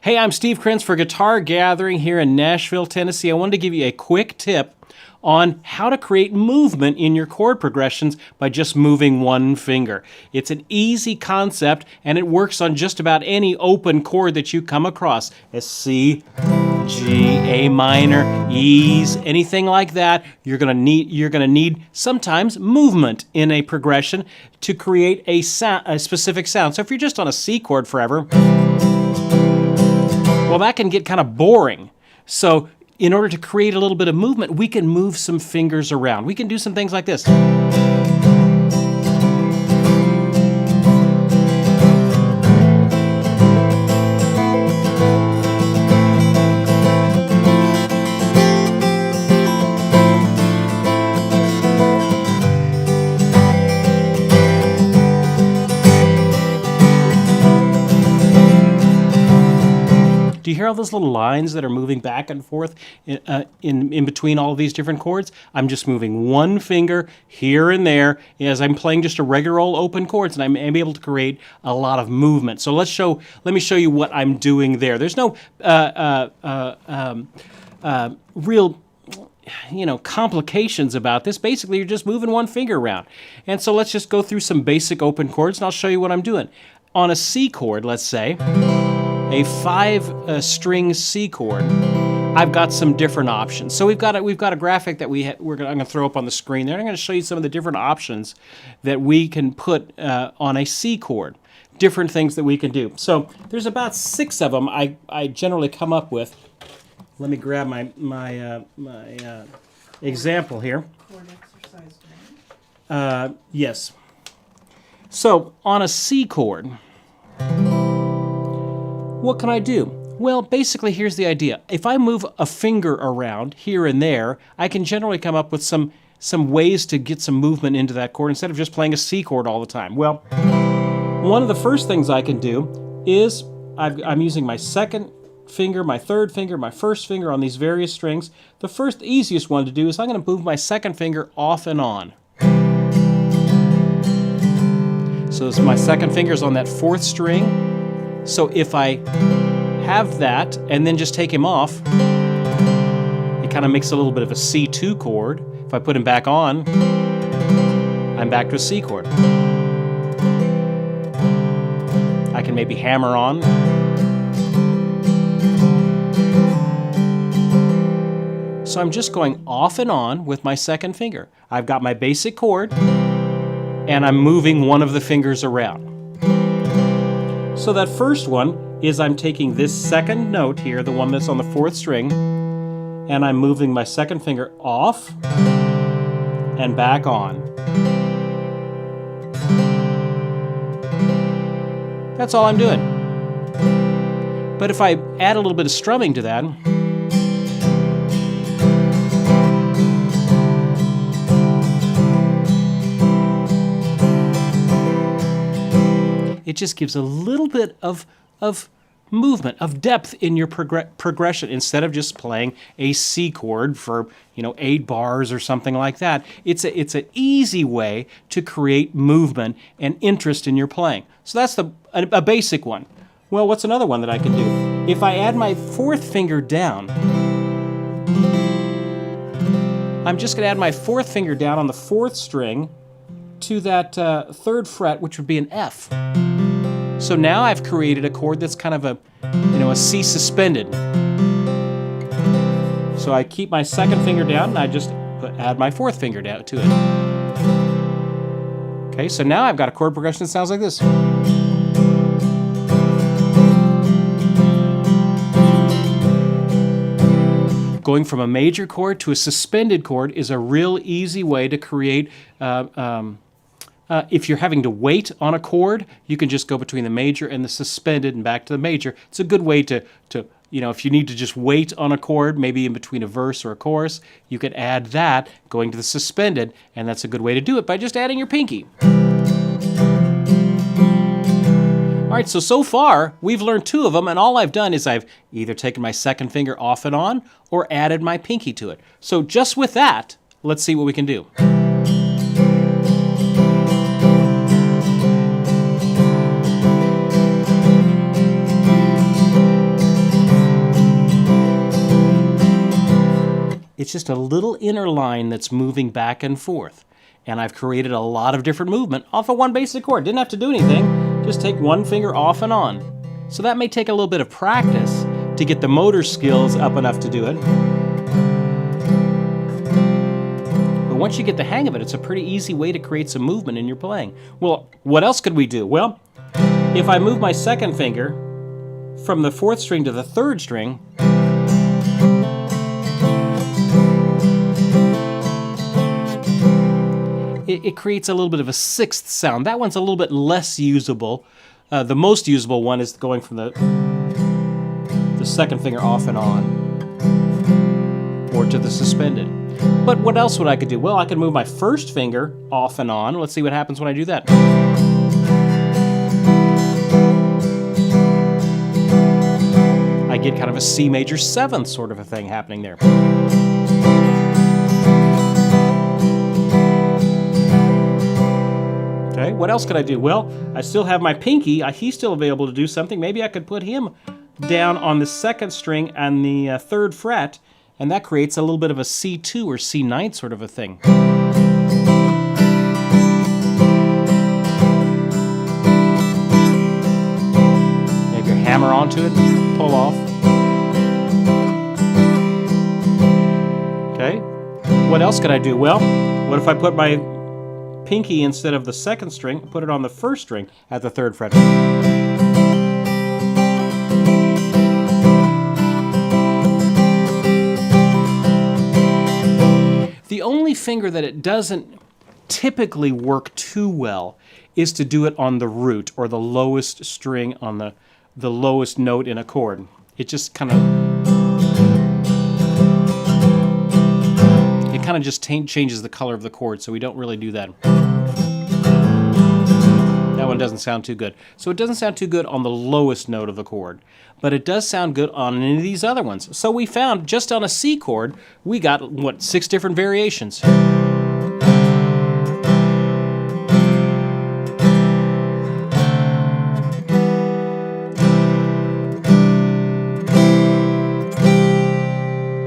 Hey, I'm Steve Krenz for Guitar Gathering here in Nashville, Tennessee. I wanted to give you a quick tip on how to create movement in your chord progressions by just moving one finger. It's an easy concept and it works on just about any open chord that you come across. A C, G, A minor, E's, anything like that. You're gonna need sometimes movement in a progression to create a specific sound. So if you're just on a C chord forever, well, that can get kind of boring. So in order to create a little bit of movement, we can move some fingers around. We can do some things like this. Do you hear all those little lines that are moving back and forth in between all of these different chords? I'm just moving one finger here and there as I'm playing just a regular old open chords, and I'm able to create a lot of movement. So let me show you what I'm doing there. There's no real complications about this. Basically, you're just moving one finger around. And so let's just go through some basic open chords, and I'll show you what I'm doing. On a C chord, let's say, a 5-string C chord, I've got some different options. So we've got a graphic that I'm going to throw up on the screen there. I'm going to show you some of the different options that we can put on a C chord. Different things that we can do. So there's about 6 of them I generally come up with. Let me grab my example here. Chord exercise 1. Yes. So on a C chord, what can I do? Well, basically, here's the idea. If I move a finger around here and there, I can generally come up with some ways to get some movement into that chord instead of just playing a C chord all the time. Well, one of the first things I can do is I'm using my second finger, my third finger, my first finger on these various strings. The first easiest one to do is I'm going to move my second finger off and on. So my second finger's on that 4th string. So if I have that and then just take him off, it kind of makes a little bit of a C2 chord. If I put him back on, I'm back to a C chord. I can maybe hammer on. So I'm just going off and on with my second finger. I've got my basic chord, and I'm moving one of the fingers around. So that first one is I'm taking this second note here, the one that's on the 4th string, and I'm moving my second finger off and back on. That's all I'm doing. But if I add a little bit of strumming to that, it just gives a little bit of movement, of depth in your progression instead of just playing a C chord for 8 bars or something like that. It's an easy way to create movement and interest in your playing. So that's a basic one. Well, what's another one that I can do? If I add my 4th finger down, I'm just going to add my 4th finger down on the 4th string to that 3rd fret, which would be an F. So now I've created a chord that's kind of a C suspended. So I keep my second finger down and I just add my 4th finger down to it. Okay, so now I've got a chord progression that sounds like this. Going from a major chord to a suspended chord is a real easy way to create if you're having to wait on a chord, you can just go between the major and the suspended and back to the major. It's a good way to if you need to just wait on a chord, maybe in between a verse or a chorus, you could add that going to the suspended, and that's a good way to do it by just adding your pinky. All right, so far, we've learned 2 of them, and all I've done is I've either taken my second finger off and on or added my pinky to it. So just with that, let's see what we can do. It's just a little inner line that's moving back and forth. And I've created a lot of different movement off of one basic chord. Didn't have to do anything, just take one finger off and on. So that may take a little bit of practice to get the motor skills up enough to do it. But once you get the hang of it, it's a pretty easy way to create some movement in your playing. Well, what else could we do? Well, if I move my second finger from the 4th string to the 3rd string, it creates a little bit of a 6th sound. That one's a little bit less usable. The most usable one is going from the 2nd finger off and on, or to the suspended. But what else would I could do? Well, I could move my 1st finger off and on. Let's see what happens when I do that. I get kind of a C major 7th sort of a thing happening there. Okay, what else could I do? Well, I still have my pinky. He's still available to do something. Maybe I could put him down on the 2nd string and the 3rd fret, and that creates a little bit of a C2 or C9 sort of a thing. Maybe you hammer onto it, pull off. Okay, what else could I do? Well, what if I put my pinky instead of the 2nd string, put it on the 1st string at the 3rd fret? The only finger that it doesn't typically work too well is to do it on the root or the lowest string on the lowest note in a chord. It just kind of just changes the color of the chord, so we don't really do that. That one doesn't sound too good. So it doesn't sound too good on the lowest note of the chord, but it does sound good on any of these other ones. So we found just on a C chord, we got, what, 6 different variations.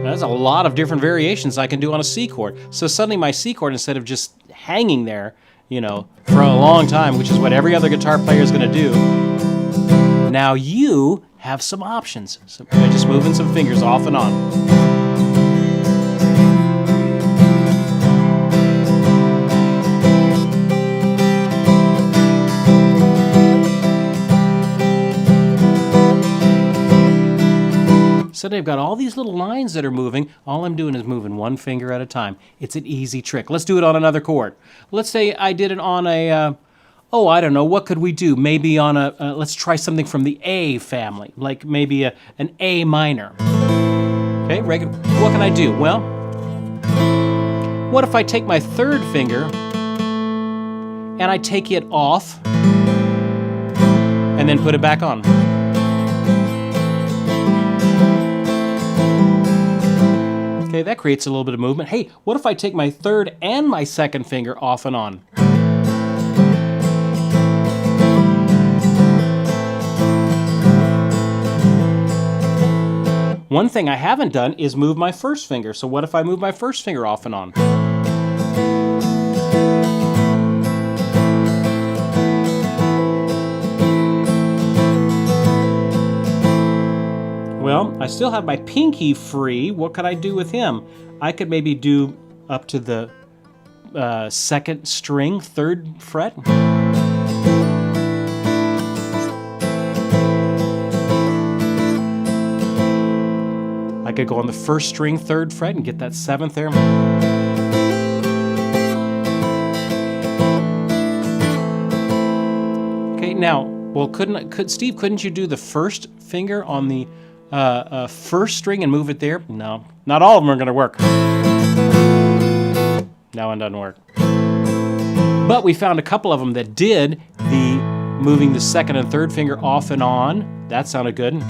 That's a lot of different variations I can do on a C chord. So suddenly my C chord, instead of just hanging there, you know, for a long time, which is what every other guitar player is going to do, now you have some options. So by just moving some fingers off and on. So they've got all these little lines that are moving. All I'm doing is moving one finger at a time. It's an easy trick. Let's do it on another chord. Let's say I did it on a, I don't know, what could we do? Maybe on a, let's try something from the A family, like maybe an A minor. Okay, what can I do? Well, what if I take my 3rd finger and I take it off and then put it back on? Okay, that creates a little bit of movement. Hey, what if I take my 3rd and my 2nd finger off and on? One thing I haven't done is move my 1st finger. So what if I move my 1st finger off and on? Well, I still have my pinky free. What could I do with him? I could maybe do up to the 2nd string, 3rd fret. I could go on the 1st string, 3rd fret and get that 7th there. Okay, now, well, Steve, couldn't you do the 1st finger on the 1st string and move it there? No, not all of them are going to work. That one doesn't work. But we found a couple of them that did the moving the 2nd and 3rd finger off and on. That sounded good.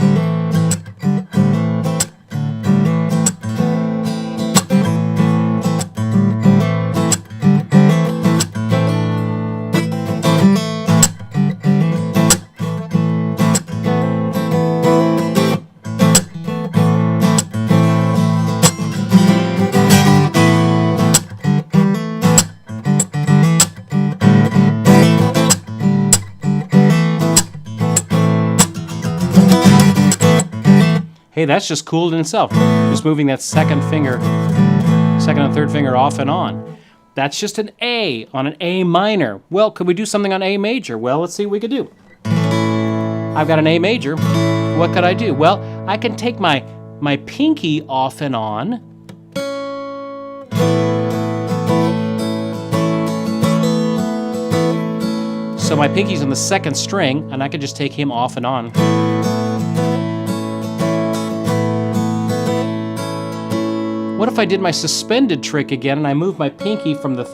Hey, that's just cool in itself. Just moving that second and third finger off and on. That's just an A on an A minor. Well, could we do something on A major? Well, let's see what we could do. I've got an A major. What could I do? Well, I can take my pinky off and on. So my pinky's on the second string, and I could just take him off and on. What if I did my suspended trick again and I moved my pinky from the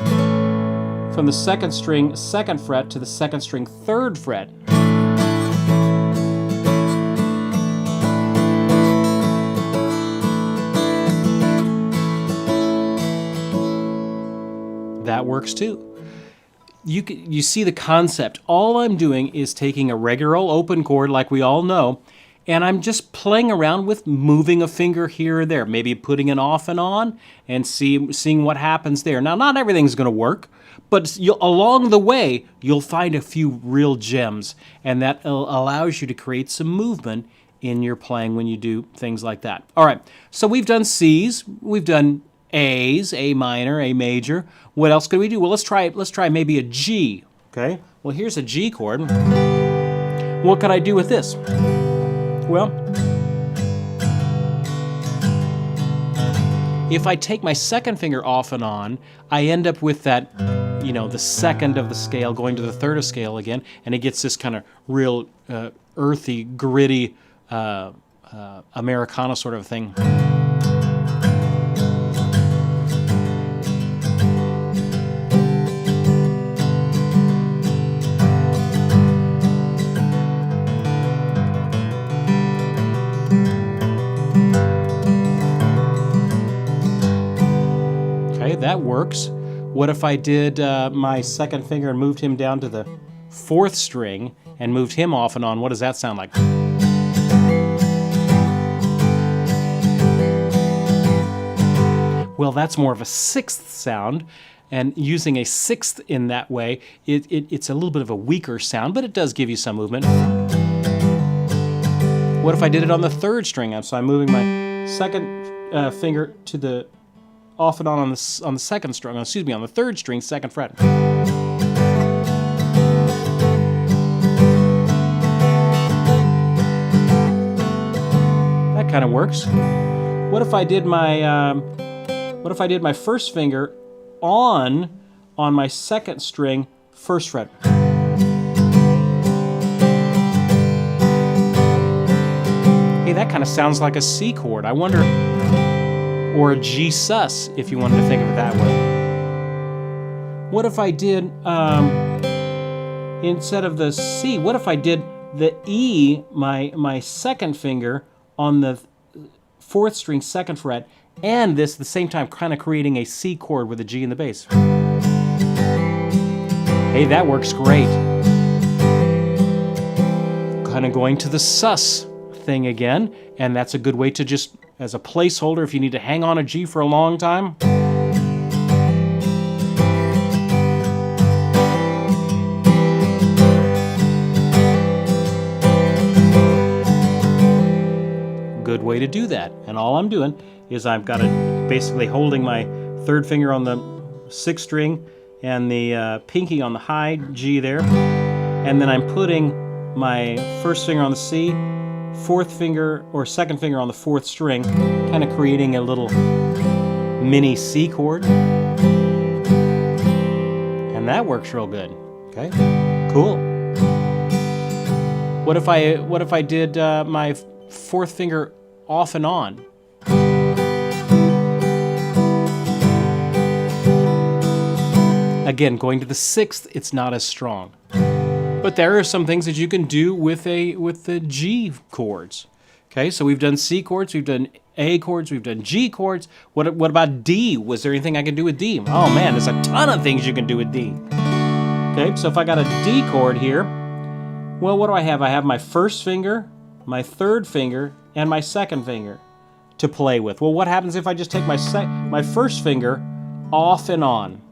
second string, second fret to the second string, third fret? That works too. You see the concept. All I'm doing is taking a regular old open chord like we all know, and I'm just playing around with moving a finger here or there, maybe putting it off and on and seeing what happens there. Now, not everything's going to work, but along the way, you'll find a few real gems, and that allows you to create some movement in your playing when you do things like that. All right, so we've done C's, we've done A's, A minor, A major. What else could we do? Well, let's try maybe a G, okay? Well, here's a G chord. What could I do with this? Well, if I take my second finger off and on, I end up with that, the second of the scale going to the third of scale again, and it gets this kind of real earthy, gritty, Americana sort of thing. That works. What if I did my second finger and moved him down to the fourth string and moved him off and on? What does that sound like? Well, that's more of a sixth sound, and using a sixth in that way, it's a little bit of a weaker sound, but it does give you some movement. What if I did it on the third string? So I'm moving my second finger to the off and on the second string, on the third string, second fret. That kind of works. What if I did my first finger on my second string, first fret? Hey, that kind of sounds like a C chord. I wonder. Or a G sus, if you wanted to think of it that way. What if I did, instead of the C, what if I did the E, my second finger, on the fourth string, second fret, and this at the same time, kind of creating a C chord with a G in the bass? Hey, that works great. Kind of going to the sus thing again, and that's a good way to just, as a placeholder, if you need to hang on a G for a long time. Good way to do that. And all I'm doing is I've got it basically holding my third finger on the sixth string and the pinky on the high G there, and then I'm putting my first finger on the C, fourth finger or second finger on the fourth string, kind of creating a little mini C chord, and that works real good. Okay, cool. What if I did my fourth finger off and on? Again, going to the sixth, it's not as strong. But there are some things that you can do with the G chords. Okay, so we've done C chords, we've done A chords, we've done G chords. What about D? Was there anything I can do with D? Oh man, there's a ton of things you can do with D. Okay, so if I got a D chord here, well, what do I have? I have my first finger, my third finger, and my second finger to play with. Well, what happens if I just take my first finger off and on?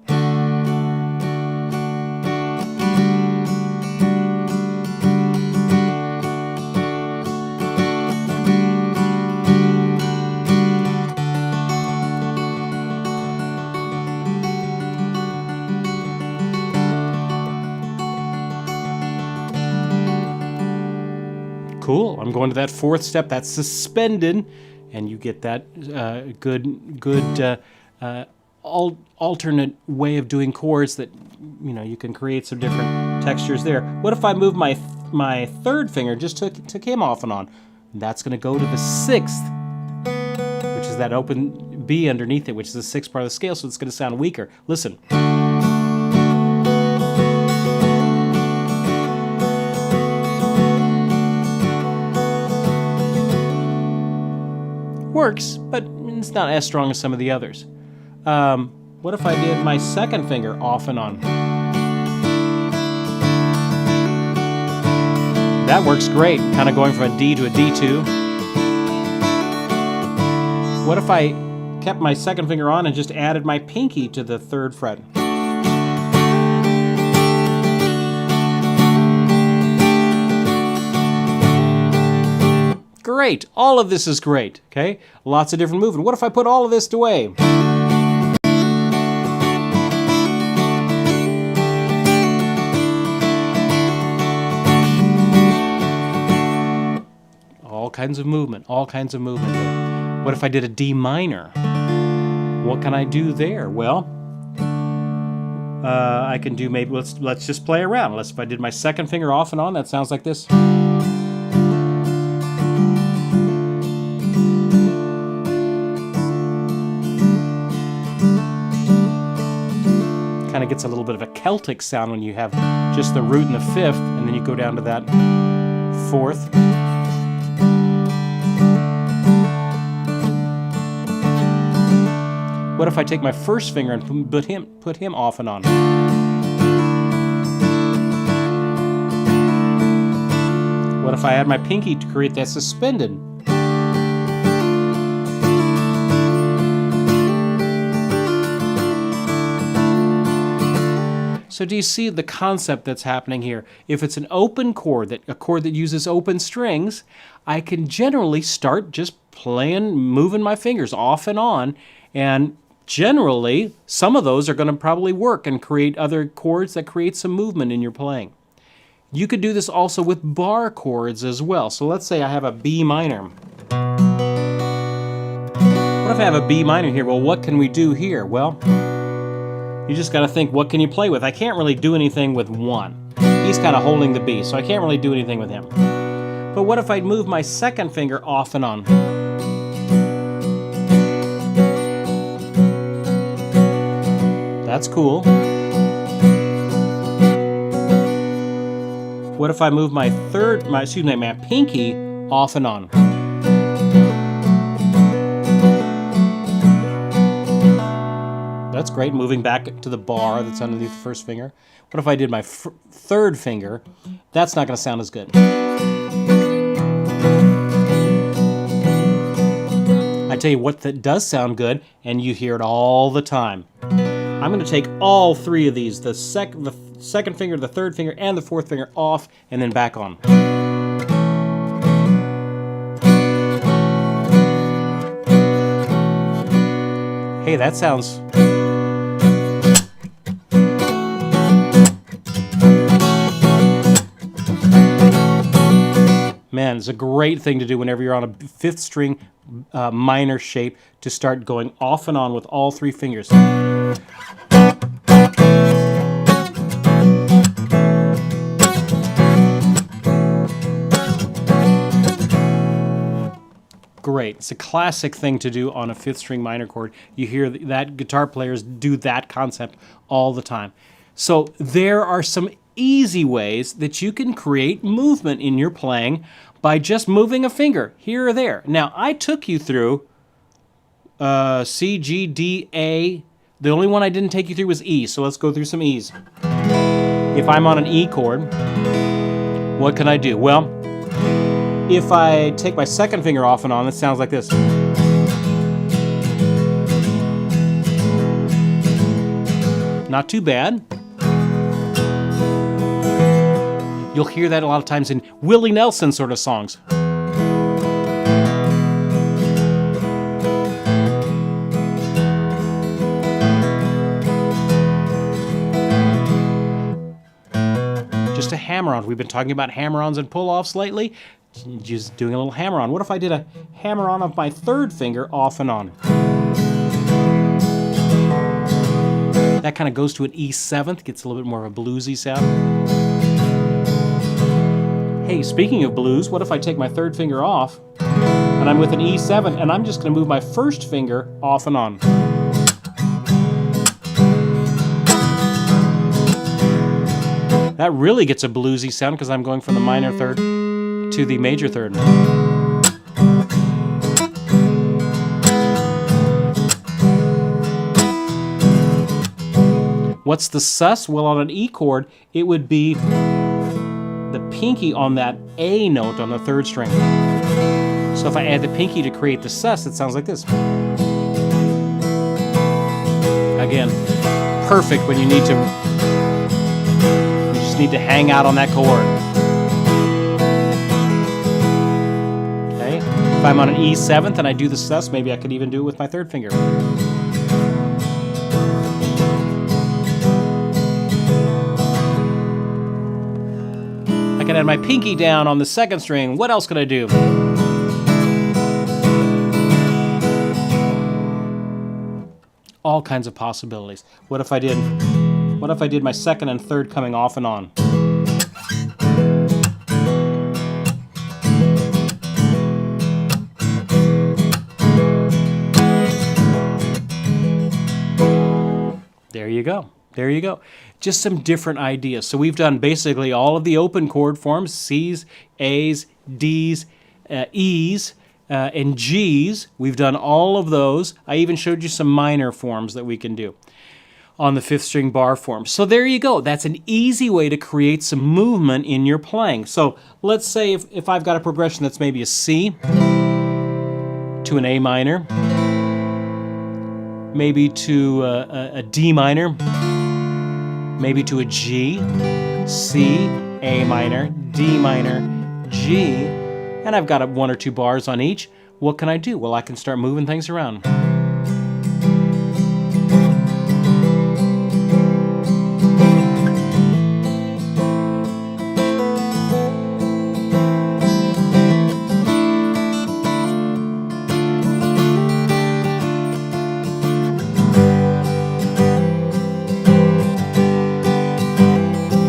I'm going to that fourth step. That's suspended, and you get that good alternate way of doing chords that, you know, you can create some different textures there. What if I move my third finger, just took him off and on? That's going to go to the sixth, which is that open B underneath it, which is the sixth part of the scale, so it's going to sound weaker. Listen. Works, but it's not as strong as some of the others. What if I did my second finger off and on? That works great, kind of going from a D to a D2. What if I kept my second finger on and just added my pinky to the third fret? Great. All of this is great, okay? Lots of different movement. What if I put all of this away? All kinds of movement, all kinds of movement there. What if I did a D minor? What can I do there? Well, I can do maybe, let's just play around. If I did my second finger off and on, that sounds like this. Kind of gets a little bit of a Celtic sound when you have just the root and the fifth, and then you go down to that fourth. What if I take my first finger and put him off and on? What if I add my pinky to create that suspended? So do you see the concept that's happening here? If it's an open chord, a chord that uses open strings, I can generally start just playing, moving my fingers off and on, and generally some of those are going to probably work and create other chords that create some movement in your playing. You could do this also with bar chords as well. So let's say I have a B minor. What if I have a B minor here? Well, what can we do here? Well, you just got to think, what can you play with? I can't really do anything with one. He's kind of holding the B, so I can't really do anything with him. But what if I move my second finger off and on? That's cool. What if I move my my pinky off and on? That's great, moving back to the bar that's underneath the first finger. What if I did my third finger? That's not going to sound as good. I tell you what, that does sound good, and you hear it all the time. I'm going to take all three of these, the second finger, the third finger, and the fourth finger off, and then back on. Hey, that sounds... Man, it's a great thing to do whenever you're on a fifth string minor shape, to start going off and on with all three fingers. Great. It's a classic thing to do on a fifth string minor chord. You hear that guitar players do that concept all the time. So there are some easy ways that you can create movement in your playing by just moving a finger here or there. Now, I took you through C, G, D, A. The only one I didn't take you through was E, so let's go through some E's. If I'm on an E chord, what can I do? Well, if I take my second finger off and on, it sounds like this. Not too bad. You'll hear that a lot of times in Willie Nelson sort of songs. Just a hammer-on. We've been talking about hammer-ons and pull-offs lately. Just doing a little hammer-on. What if I did a hammer-on of my third finger off and on? That kind of goes to an E7th, gets a little bit more of a bluesy sound. Hey, speaking of blues, what if I take my third finger off and I'm with an E7 and I'm just going to move my first finger off and on? That really gets a bluesy sound because I'm going from the minor third to the major third. What's the sus? Well, on an E chord, it would be the pinky on that A note on the third string. So if I add the pinky to create the sus, it sounds like this. Again, perfect when you need to, you just need to hang out on that chord. Okay, if I'm on an E7th and I do the sus, maybe I could even do it with my third finger. I can add my pinky down on the second string. What else could I do? All kinds of possibilities. What if I did my second and third coming off and on? There you go. There you go. Just some different ideas. So we've done basically all of the open chord forms, C's, A's, D's, E's, and G's. We've done all of those. I even showed you some minor forms that we can do on the fifth string bar form. So there you go. That's an easy way to create some movement in your playing. So let's say if I've got a progression that's maybe a C to an A minor, maybe to a D minor, maybe to a G, C, A minor, D minor, G, and I've got one or two bars on each. What can I do? Well, I can start moving things around.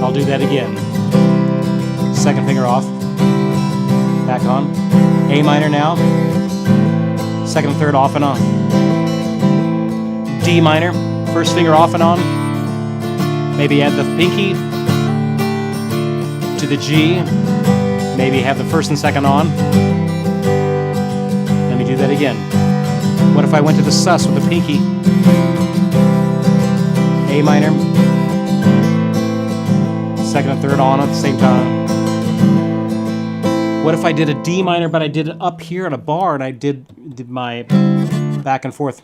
I'll do that again. Second finger off, back on. A minor now, second and third off and on. D minor, first finger off and on. Maybe add the pinky to the G. Maybe have the first and second on. Let me do that again. What if I went to the sus with the pinky? A minor, second and third on at the same time. What if I did a D minor, but I did it up here on a bar and I did my back and forth?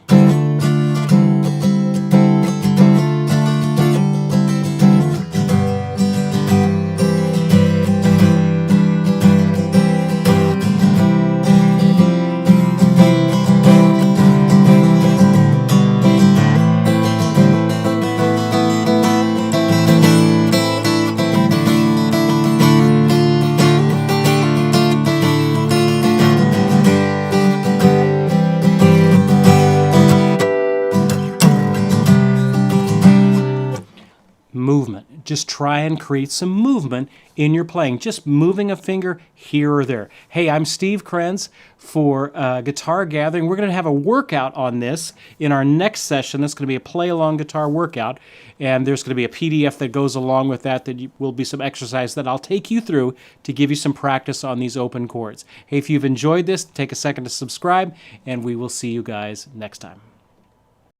Movement. Just try and create some movement in your playing. Just moving a finger here or there. Hey, I'm Steve Krenz for Guitar Gathering. We're going to have a workout on this in our next session. That's going to be a play-along guitar workout. And there's going to be a PDF that goes along with that will be some exercise that I'll take you through to give you some practice on these open chords. Hey, if you've enjoyed this, take a second to subscribe, and we will see you guys next time.